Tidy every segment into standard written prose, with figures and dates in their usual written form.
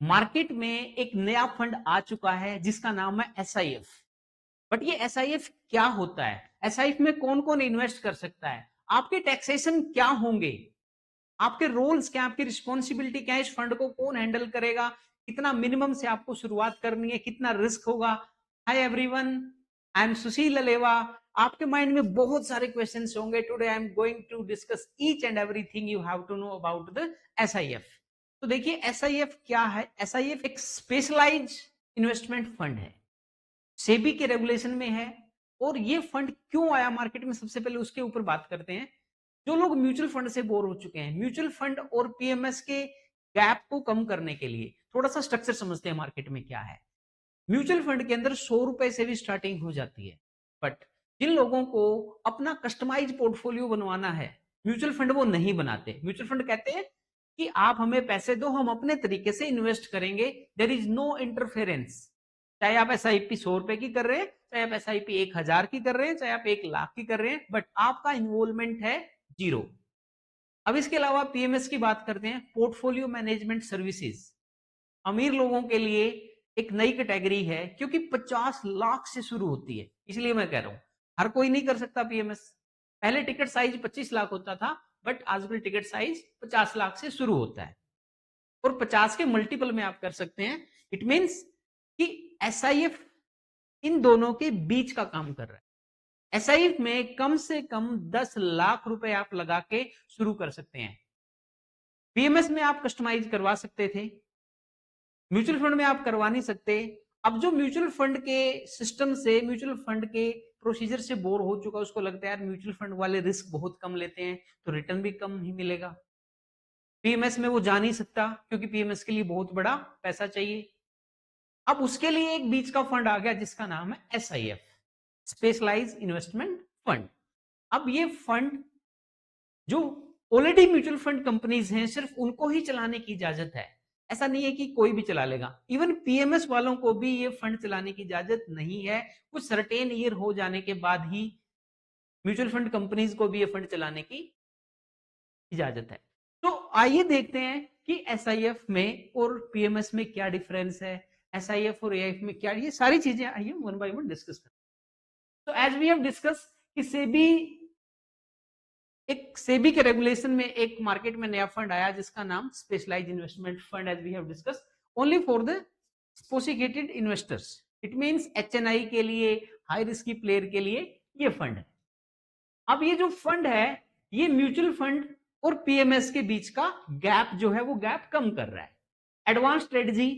Market में एक नया फंड आ चुका है जिसका नाम है एसआईएफ। बट ये एसआईएफ क्या होता है, एसआईएफ में कौन कौन इन्वेस्ट कर सकता है, आपके टैक्सेशन क्या होंगे, आपके रोल्स क्या, आपकी रिस्पॉन्सिबिलिटी क्या है, इस फंड को कौन हैंडल करेगा, कितना मिनिमम से आपको शुरुआत करनी है, कितना रिस्क होगा। Hi everyone, I am Sushil Aleva. आपके माइंड में बहुत सारे क्वेश्चंस होंगे। Today I am going to discuss each and everything you have to know about the SIF. तो देखिए एसआईएफ क्या है। एसआईएफ एक स्पेशलाइज इन्वेस्टमेंट फंड है, सेबी के रेगुलेशन में है। और ये फंड क्यों आया मार्केट में, सबसे पहले उसके ऊपर बात करते हैं। जो लोग म्यूचुअल फंड से बोर हो चुके हैं, म्यूचुअल फंड और पीएमएस के गैप को कम करने के लिए थोड़ा सा स्ट्रक्चर समझते हैं मार्केट में क्या है। म्यूचुअल फंड के अंदर 100 रुपए से भी स्टार्टिंग हो जाती है। बट जिन लोगों को अपना कस्टमाइज पोर्टफोलियो बनवाना है, म्यूचुअल फंड वो नहीं बनाते। म्यूचुअल फंड कहते हैं कि आप हमें पैसे दो, हम अपने तरीके से इन्वेस्ट करेंगे, देयर इज नो इंटरफेरेंस। चाहे आप एसआईपी 100 रुपए की कर रहे हैं, चाहे आप एसआईपी 1000 की कर रहे हैं, चाहे आप 1 लाख की कर रहे हैं, बट आपका इन्वॉल्वमेंट है जीरो। अब इसके अलावा पीएमएस की बात करते हैं, पोर्टफोलियो मैनेजमेंट सर्विसेज। अमीर लोगों के लिए एक नई कैटेगरी है, क्योंकि 50 लाख से शुरू होती है, इसलिए मैं कह रहा हूं हर कोई नहीं कर सकता पीएमएस। पहले टिकट साइज 25 लाख होता था, बट आजकल टिकट साइज 50 लाख से शुरू होता है, और 50 के मल्टीपल में आप कर सकते हैं। इट मींस कि एसआईएफ इन दोनों के बीच का काम कर रहा है। एसआईएफ में कम से कम 10 लाख रुपए आप लगा के शुरू कर सकते हैं। पीएमएस में आप कस्टमाइज करवा सकते थे, म्यूचुअल फंड में आप करवा नहीं सकते। अब जो म्यूचुअल फंड के सिस्टम से, म्यूचुअल फंड के प्रोसीजर से बोर हो चुका, उसको लगता है यार म्यूचुअल फंड वाले रिस्क बहुत कम लेते हैं, तो रिटर्न भी कम ही मिलेगा। पीएमएस में वो जा नहीं सकता, क्योंकि पीएमएस के लिए बहुत बड़ा पैसा चाहिए। अब उसके लिए एक बीच का फंड आ गया जिसका नाम है एसआईएफ, स्पेशलाइज इन्वेस्टमेंट फंड। अब ये फंड जो ऑलरेडी म्यूचुअल फंड कंपनीज हैं, सिर्फ उनको ही चलाने की इजाजत है। ऐसा नहीं है कि कोई भी चला लेगा। इवन पीएमएस वालों को भी ये फंड चलाने की इजाजत नहीं है। कुछ सर्टेन ईयर हो जाने के बाद ही म्यूचुअल फंड कंपनीज को भी ये फंड चलाने की इजाजत है। तो आइए देखते हैं कि एसआईएफ में और पीएमएस में क्या डिफरेंस है, एसआईएफ और एआईएफ में क्या, ये सारी चीजें आइए वन बाय वन डिस्कस करें। तो एज वी हैव डिस्कस कि सेबी के रेगुलेशन में एक मार्केट में नया फंड आया जिसका नाम specialised investment fund, as we have discuss, only for the sophisticated investors. It means HNI के लिए, हाई रिस्की प्लेयर के लिए ये फंड है। अब ये जो फंड है, ये म्यूचुअल फंड और पीएमएस के बीच का गैप जो है वो गैप कम कर रहा है। Advance strategy,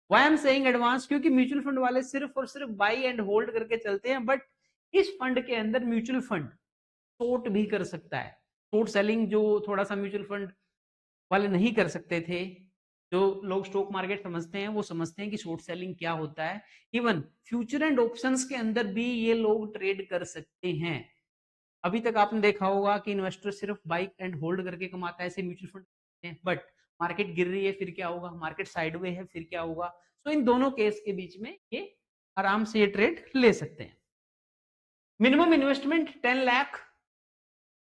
why I am saying advance, क्योंकि म्यूचुअल फंड वाले सिर्फ और सिर्फ बाई एंड होल्ड करके चलते हैं, बट इस फंड के अंदर म्यूचुअल फंड शॉर्ट भी कर सकता है। शॉर्ट सेलिंग जो थोड़ा सा म्यूचुअल फंड वाले नहीं कर सकते थे, जो लोग स्टॉक मार्केट समझते हैं वो समझते हैं कि शॉर्ट सेलिंग क्या होता है। इवन फ्यूचर एंड ऑप्शंस के अंदर भी ये लोग ट्रेड कर सकते हैं। अभी तक आपने देखा होगा कि इन्वेस्टर सिर्फ बाई एंड होल्ड करके कमाता है, ऐसे म्यूचुअल फंड, बट मार्केट गिर रही है फिर क्या होगा, मार्केट साइडवे है फिर क्या होगा। तो इन दोनों केस के बीच में ये आराम से ये ट्रेड ले सकते हैं। मिनिमम इन्वेस्टमेंट 10 लाख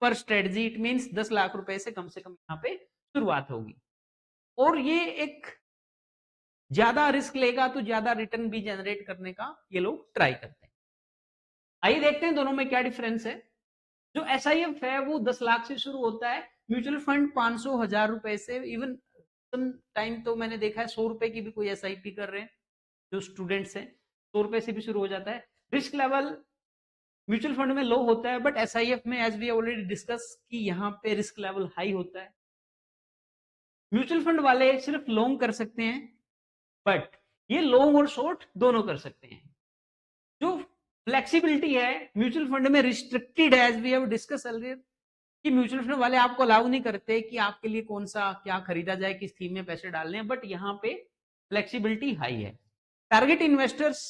पर स्ट्रेटजी, इट मींस 10 लाख रुपए से कम यहाँ पे शुरुआत होगी। और ये एक ज्यादा रिस्क लेगा तो ज्यादा रिटर्न भी जनरेट करने का ये लोग ट्राई करते हैं। आइए देखते हैं दोनों में क्या डिफरेंस है। जो एसआईएफ है वो 10 लाख से शुरू होता है, म्यूचुअल फंड 500 1000 रुपए से, इवन टाइम तो मैंने देखा है 100 रुपए की भी कोई एसआईपी कर रहे हैं जो स्टूडेंट्स हैं, 100 रुपए से भी शुरू हो जाता है। रिस्क लेवल म्यूचुअल फंड में लो होता है, बट एसआईएफ में एज वी ऑलरेडी डिस्कस कि यहाँ पे रिस्क लेवल हाई होता है। म्यूचुअल फंड वाले सिर्फ लॉन्ग कर सकते हैं, बट ये लॉन्ग और शॉर्ट दोनों कर सकते हैं। जो फ्लेक्सिबिलिटी है म्यूचुअल फंड में रिस्ट्रिक्टेड है, as we have discuss earlier, कि म्यूचुअल फंड वाले आपको अलाउ नहीं करते कि आपके लिए कौन सा क्या खरीदा जाए, किस थीम में पैसे डालने हैं, बट यहाँ पे फ्लेक्सिबिलिटी हाई है। टारगेट इन्वेस्टर्स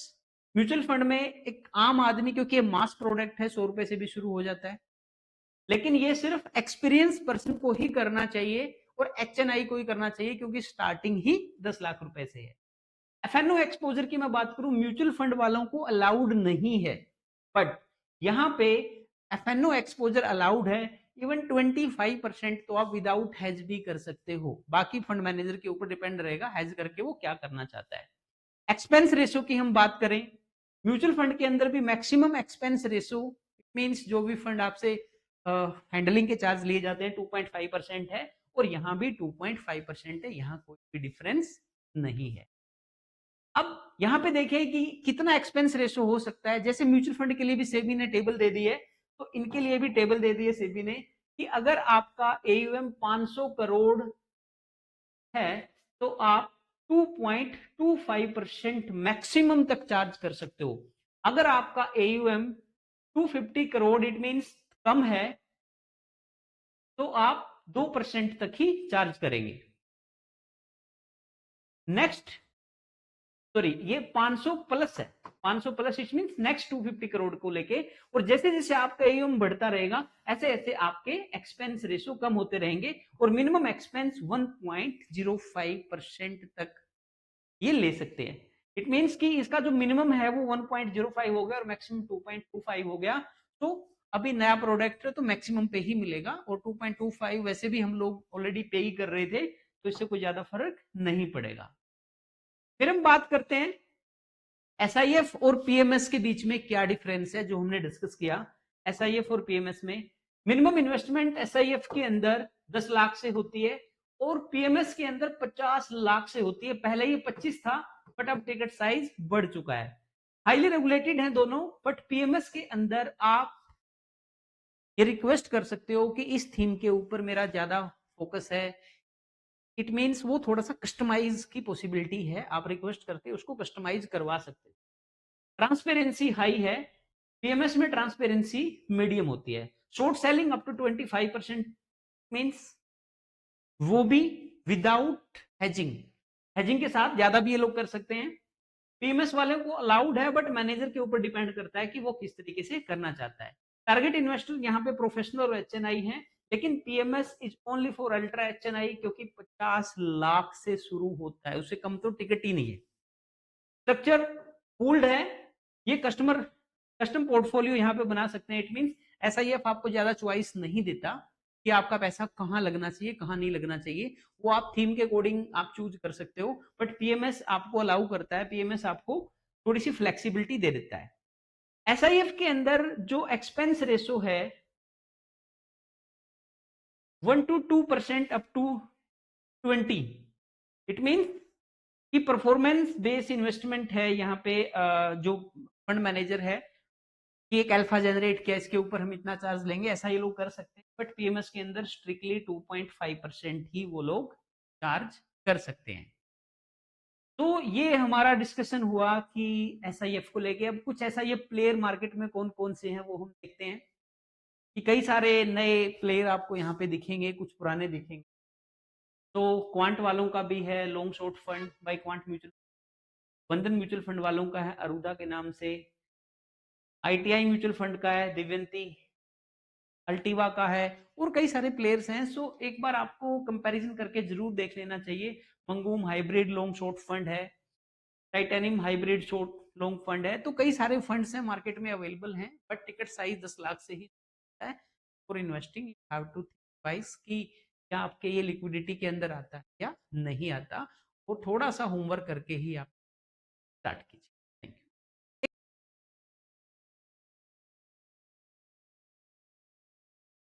म्यूचुअल फंड में एक आम आदमी, क्योंकि ये मास प्रोडक्ट है, 100 रुपए से भी शुरू हो जाता है, लेकिन ये सिर्फ एक्सपीरियंस पर्सन को ही करना चाहिए और एचएनआई को ही करना चाहिए, क्योंकि स्टार्टिंग ही 10 लाख रुपए से है। एफएनओ एक्सपोजर की मैं बात करूं, म्यूचुअल फंड वालों को अलाउड नहीं है, बट यहां पे एफएनओ एक्सपोजर अलाउड है। इवन 25% तो आप विदाउट हेज भी कर सकते हो। बाकी फंड मैनेजर के ऊपर डिपेंड रहेगा हेज करके वो क्या करना चाहता है। एक्सपेंस रेशो की हम बात करें, म्यूचुअल फंड के अंदर भी मैक्सिमम एक्सपेंस रेशो मींस जो भी फंड आपसे हैंडलिंग के चार्ज लिए जाते हैं 2.5% है, और यहां भी 2.5% है, यहां कोई भी डिफरेंस नहीं है। अब यहां पे देखिए कि कितना एक्सपेंस रेशो हो सकता है। जैसे म्यूचुअल फंड के लिए भी सेबी ने टेबल दे दी है, तो इनके लिए भी टेबल दे दी है सेबी ने कि अगर आपका एयूएम 500 करोड़ है तो आप 2.25% मैक्सिमम तक चार्ज कर सकते हो। अगर आपका एयूएम 250 करोड़ इट मींस कम है तो आप 2% तक ही चार्ज करेंगे। नेक्स्ट सॉरी ये 500 प्लस है, 500 plus it means next 250 crore को लेके, और जैसे जैसे आपका एयूएम बढ़ता रहेगा ऐसे ऐसे आपके एक्सपेंस रेशो कम होते रहेंगे, और मिनिमम एक्सपेंस 1.05% तक ये ले सकते हैं। इट मींस कि इसका जो मिनिमम है वो 1.05 हो गया और मैक्सिमम 2.25 हो गया। तो अभी नया प्रोडक्ट है तो मैक्सिमम पे ही मिलेगा, और 2.25 वैसे भी हम लोग ऑलरेडी पे ही कर रहे थे, तो इससे कोई ज्यादा फर्क नहीं पड़ेगा। फिर हम बात करते हैं एसआईएफ और पीएमएस के बीच में क्या डिफरेंस है, जो हमने डिस्कस किया। एसआईएफ और पीएमएस में मिनिमम इन्वेस्टमेंट एसआईएफ के अंदर 10 लाख से होती है और पीएमएस के अंदर 50 लाख से होती है। पहले ये 25 था बट अब टिकट साइज बढ़ चुका है। हाईली रेगुलेटेड है दोनों, बट पीएमएस के अंदर आप ये रिक्वेस्ट कर सकते हो कि इस थीम के ऊपर मेरा ज्यादा फोकस है। इट मींस वो थोड़ा सा कस्टमाइज की पॉसिबिलिटी है, आप रिक्वेस्ट करके उसको कस्टमाइज करवा सकते हो। ट्रांसपेरेंसी हाई है, पीएमएस में ट्रांसपेरेंसी मीडियम होती है। Short selling up to 25% means वो भी विदाउट हेजिंग, हेजिंग के साथ ज्यादा भी ये लोग कर सकते हैं। पीएमएस वाले को अलाउड है बट मैनेजर के ऊपर डिपेंड करता है कि वो किस तरीके से करना चाहता है। टारगेट इन्वेस्टर यहाँ पे प्रोफेशनल और एचएनआई है, लेकिन PMS is only for ultra HNI क्योंकि 50 लाख से शुरू होता है, उससे कम तो टिकट ही नहीं है। स्ट्रक्चर पूल्ड है, ये कस्टम पोर्टफोलियो यहाँ पे बना सकते हैं। इट मींस एसआईएफ आपको ज्यादा चॉइस नहीं देता कि आपका पैसा कहाँ लगना चाहिए कहाँ नहीं लगना चाहिए, वो आप थीम के अकॉर्डिंग आप चूज कर सकते हो। बट पीएमएस आपको अलाउ करता है, पीएमएस आपको थोड़ी सी फ्लेक्सिबिलिटी दे देता है। एसआईएफ के अंदर जो एक्सपेंस रेशो है 1 to 2% up to 20, it mean कि परफॉर्मेंस बेस्ड इन्वेस्टमेंट है यहाँ पे। जो फंड मैनेजर है कि एक अल्फा जनरेट किया इसके ऊपर हम इतना चार्ज लेंगे, ऐसा ये लोग कर सकते हैं। बट पीएमएस के अंदर स्ट्रिक्टली 2.5% ही वो लोग चार्ज कर सकते हैं। तो ये हमारा डिस्कशन हुआ कि एसआईएफ को लेके। अब कुछ एसआईएफ प्लेयर मार्केट में कौन कौन से हैं वो हम देखते हैं कि कई सारे नए प्लेयर आपको यहाँ पे दिखेंगे, कुछ पुराने दिखेंगे। तो क्वांट वालों का भी है long short fund by Quant mutual, Bandhan mutual fund वालों का है अरुदा के नाम से, आईटीआई म्यूचुअल फंड का है दिव्यंती, अल्टीवा का है, और कई सारे प्लेयर्स हैं। सो एक बार आपको कंपैरिजन करके जरूर देख लेना चाहिए। मंगूम हाइब्रिड लॉन्ग शॉर्ट फंड है, titanium hybrid short long fund है। तो कई सारे फंड्स हैं मार्केट में अवेलेबल हैं, बट टिकट साइज 10 लाख से ही है। For investing you have to think twice कि क्या आपके ये लिक्विडिटी के अंदर आता है या नहीं आता, और थोड़ा सा होमवर्क करके ही आप स्टार्ट कीजिए।